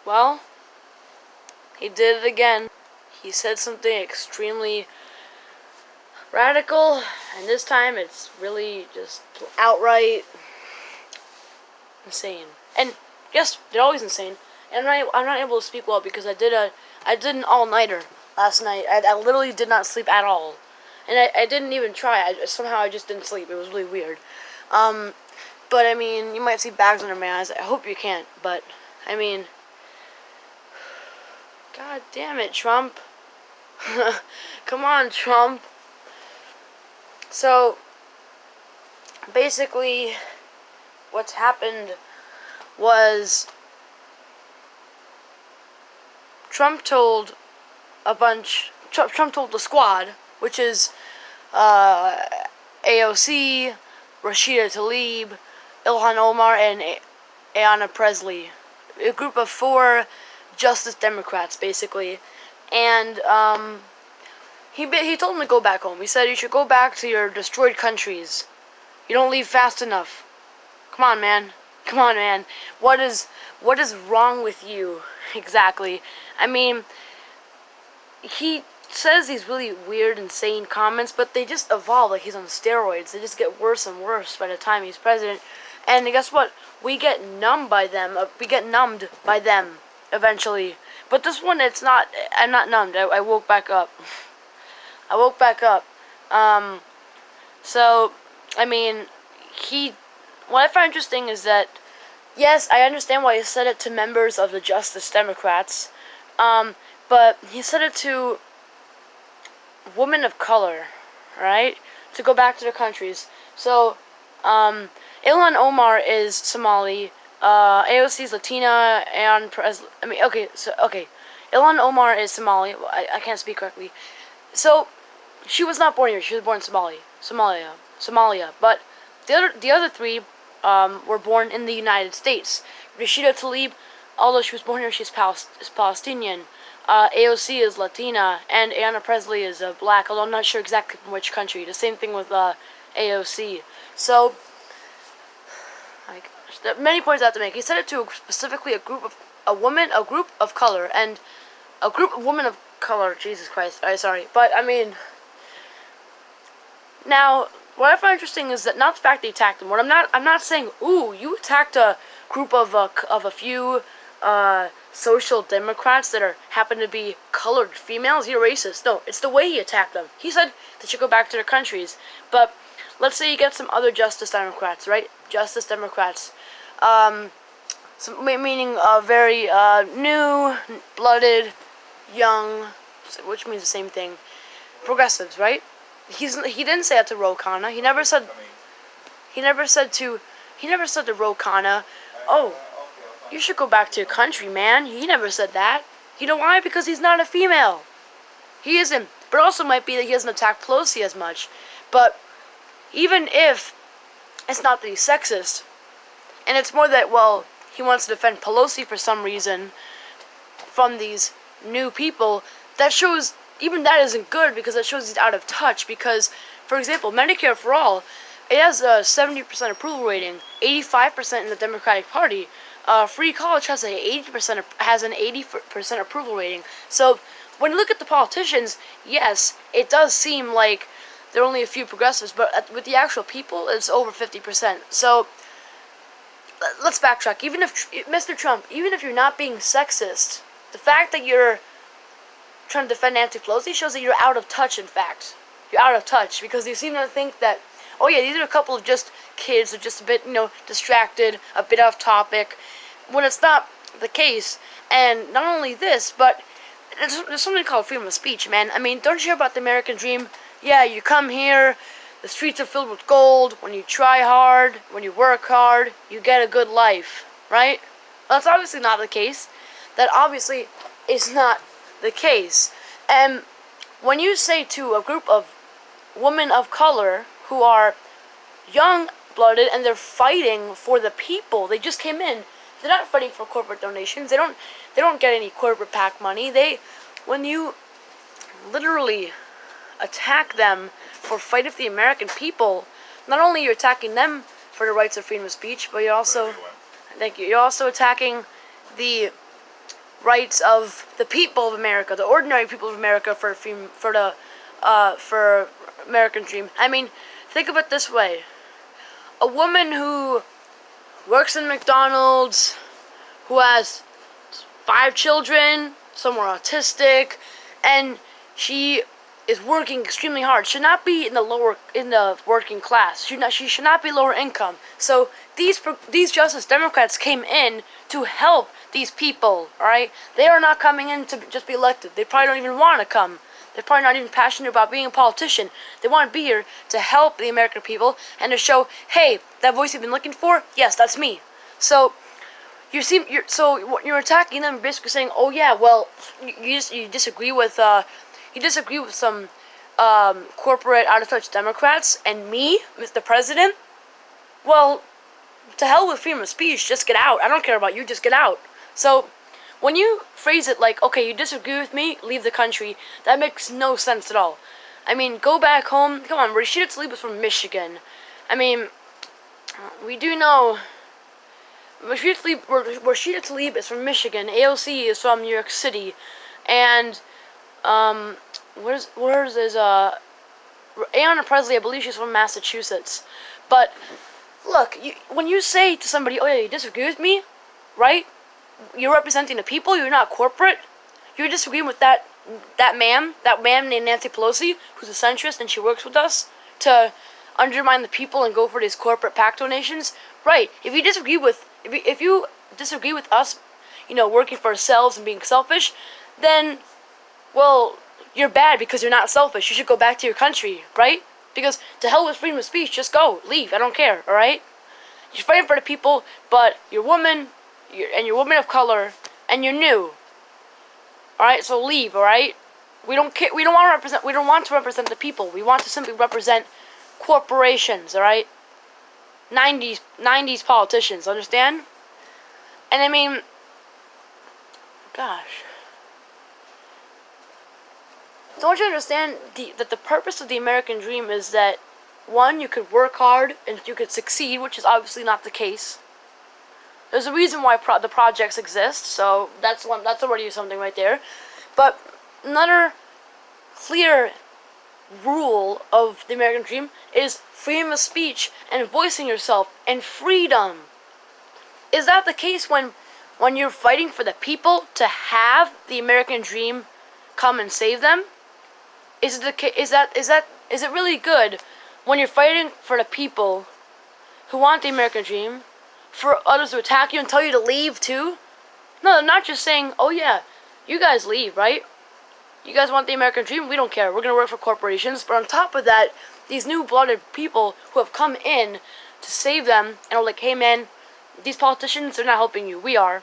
Well, he did it again. He said something extremely radical, and this time it's really just outright insane. And yes, they're always insane. And I'm not able to speak well because I did an all-nighter last night. I literally did not sleep at all, and I didn't even try. Somehow I just didn't sleep. It was really weird. But I mean, you might see bags under my eyes. I hope you can't. But I mean, God damn it, Trump. Come on, Trump. So, basically, what's happened was Trump told Trump told the squad, which is AOC, Rashida Tlaib, Ilhan Omar, and Ayanna Pressley, a group of 4 Justice Democrats, basically, and he told them to go back home. He said, you should go back to your destroyed countries. You don't leave fast enough. Come on, man. Come on, man. What is wrong with you, exactly? I mean, he says these really weird, insane comments, but they just evolve like he's on steroids. They just get worse and worse by the time he's president. And guess what? We get numbed by them. We get numbed by them eventually. But this one, it's not. I'm not numbed. I woke back up. I woke back up. So, I mean, what I find interesting is that, yes, I understand why he said it to members of the Justice Democrats, but he said it to women of color, right? To go back to their countries. So, Ilhan Omar is Somali. AOC is Latina, and Ilhan Omar is Somali. I can't speak correctly. So, she was not born here. She was born in Somalia. But the other 3 were born in the United States. Rashida Tlaib, although she was born here, she's Palestinian. AOC is Latina, and Ayanna Pressley is black, although I'm not sure exactly from which country. The same thing with AOC. So, there are many points I have to make. He said it to specifically a group of women of color, and a group of women of color. Jesus Christ, sorry, but I mean, now what I find interesting is that not the fact they attacked them. I'm not saying, ooh, you attacked a group of a few social democrats that happen to be colored females. You're racist. No, it's the way he attacked them. He said they should go back to their countries. But let's say you get some other Justice Democrats, right? Justice Democrats, meaning very new-blooded, young, which means the same thing, progressives, right? He didn't say that to Ro Khanna. He never said to Ro Khanna, oh, you should go back to your country, man. He never said that. You know why? Because he's not a female. He isn't. But also might be that he doesn't attack Pelosi as much. But even if it's not that he's sexist, and it's more that, well, he wants to defend Pelosi for some reason from these new people, that shows, even that isn't good, because that shows he's out of touch. Because, for example, Medicare for All, it has a 70% approval rating, 85% in the Democratic Party. Free college has an 80% approval rating. So when you look at the politicians, yes, it does seem like there are only a few progressives, but with the actual people, it's over 50%. So let's backtrack. Even if Mr. Trump, even if you're not being sexist, the fact that you're trying to defend Nancy Pelosi shows that you're out of touch. In fact, you're out of touch because you seem to think that, oh yeah, these are a couple of just kids, they're just a bit, distracted, a bit off topic, when it's not the case. And not only this, but there's something called freedom of speech, man. I mean, don't you hear about the American dream? Yeah, you come here, the streets are filled with gold. When you try hard, when you work hard, you get a good life, right? Well, that's obviously not the case. That obviously is not the case. And when you say to a group of women of color who are young-blooded and they're fighting for the people, they just came in. They're not fighting for corporate donations. They don't get any corporate PAC money. When you literally attack them for fighting for the American people, not only you're attacking them for the rights of freedom of speech, but you're also, thank you, you're also attacking the rights of the people of America, the ordinary people of America, for American dream. I mean, think of it this way: a woman who works in McDonald's, who has 5 children, some are autistic, and she is working extremely hard, should not be in the working class. She should not be lower income. So these Justice Democrats came in to help these people. All right, they are not coming in to just be elected. They probably don't even want to come. They're probably not even passionate about being a politician. They want to be here to help the American people and to show, hey, that voice you've been looking for, yes, that's me. So you're attacking them, basically saying, oh yeah, well, you disagree with some corporate out of touch Democrats and me, Mr. President. Well, to hell with freedom of speech. Just get out. I don't care about you. Just get out. So when you phrase it like, okay, you disagree with me, leave the country, that makes no sense at all. I mean, go back home. Come on, Rashida Tlaib is from Michigan. I mean, we do know Rashida Tlaib is from Michigan. AOC is from New York City, and where's Ayanna Presley? I believe she's from Massachusetts. But look, when you say to somebody, "Oh yeah, you disagree with me," right? You're representing the people. You're not corporate. You're disagreeing with that ma'am named Nancy Pelosi, who's a centrist and she works with us to undermine the people and go for these corporate PAC donations. Right? If you disagree with us, working for ourselves and being selfish, then, well, you're bad because you're not selfish. You should go back to your country, right? Because to hell with freedom of speech, just go, leave. I don't care. All right? You're fighting for the people, but you're woman. You're woman of color, and you're new. All right, so leave. All right, we don't care. We don't want to represent the people. We want to simply represent corporations. All right, 90s politicians. Understand? And I mean, gosh, don't you understand that the purpose of the American dream is that, one, you could work hard and you could succeed, which is obviously not the case. There's a reason why the projects exist, so that's already something right there. But another clear rule of the American dream is freedom of speech and voicing yourself and freedom. Is that the case when you're fighting for the people to have the American dream come and save them? Is it really good when you're fighting for the people who want the American dream, for others to attack you and tell you to leave too? No, they're not just saying, oh yeah, you guys leave, right? You guys want the American dream? We don't care. We're going to work for corporations. But on top of that, these new-blooded people who have come in to save them and are like, hey man, these politicians, they're not helping you. We are.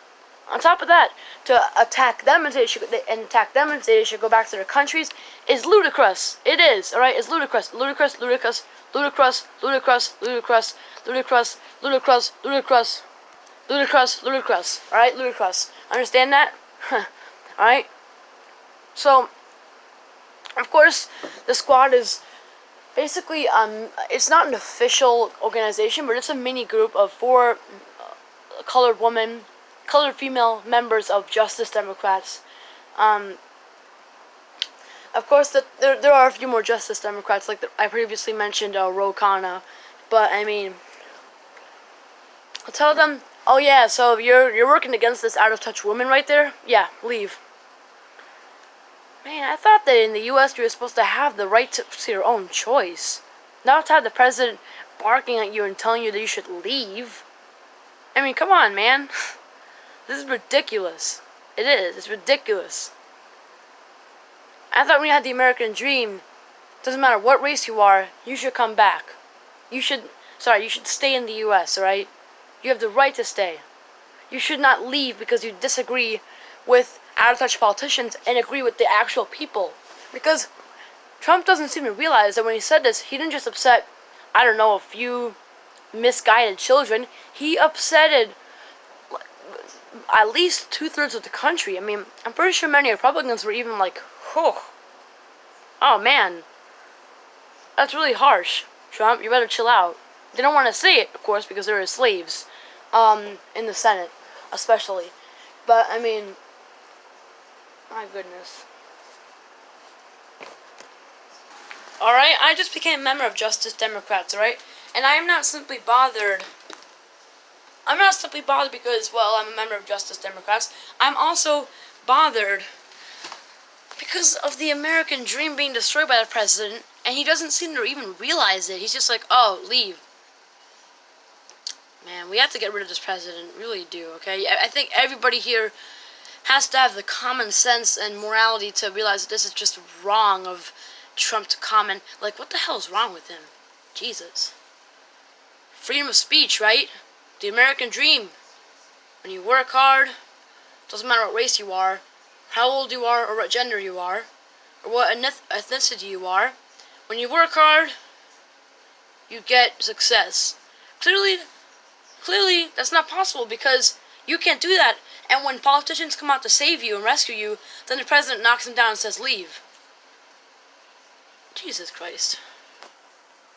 On top of that, to attack them and say they should go back to their countries is ludicrous. It is, alright? It's ludicrous. Ludicrous, ludicrous, ludicrous, ludicrous, ludicrous, ludicrous, ludicrous, ludicrous, ludicrous, ludicrous. Alright? Ludicrous. Understand that? Alright? So, of course, the squad is basically, it's not an official organization, but it's a mini group of 4 colored female members of Justice Democrats. Of course, there are a few more Justice Democrats, like I previously mentioned, Ro Khanna. But I mean, I'll tell them, oh yeah, so you're working against this out of touch woman right there. Yeah, leave. Man, I thought that in the U.S. you were supposed to have the right to your own choice, not to have the president barking at you and telling you that you should leave. I mean, come on, man. This is ridiculous. It is. It's ridiculous. I thought when you had the American dream, doesn't matter what race you are, you should come back. You should stay in the U.S., alright? You have the right to stay. You should not leave because you disagree with out-of-touch politicians and agree with the actual people. Because Trump doesn't seem to realize that when he said this, he didn't just upset, I don't know, a few misguided children. He upsetted at least 2/3 of the country. I mean, I'm pretty sure many Republicans were even like, oh man, that's really harsh, Trump, you better chill out. They don't want to say it, of course, because they're slaves, in the Senate, especially. But, I mean, My goodness. Alright, I just became a member of Justice Democrats, alright? And I am not simply bothered. I'm not simply bothered because, well, I'm a member of Justice Democrats. I'm also bothered because of the American dream being destroyed by the president, and he doesn't seem to even realize it. He's just like, oh, leave. Man, we have to get rid of this president. Really do, okay? I think everybody here has to have the common sense and morality to realize that this is just wrong of Trump to comment. Like, what the hell is wrong with him? Jesus. Freedom of speech, right? The American dream. When you work hard, doesn't matter what race you are, how old you are, or what gender you are, or what ethnicity you are. When you work hard, you get success. Clearly, that's not possible because you can't do that. And when politicians come out to save you and rescue you, then the president knocks him down and says, leave. Jesus Christ.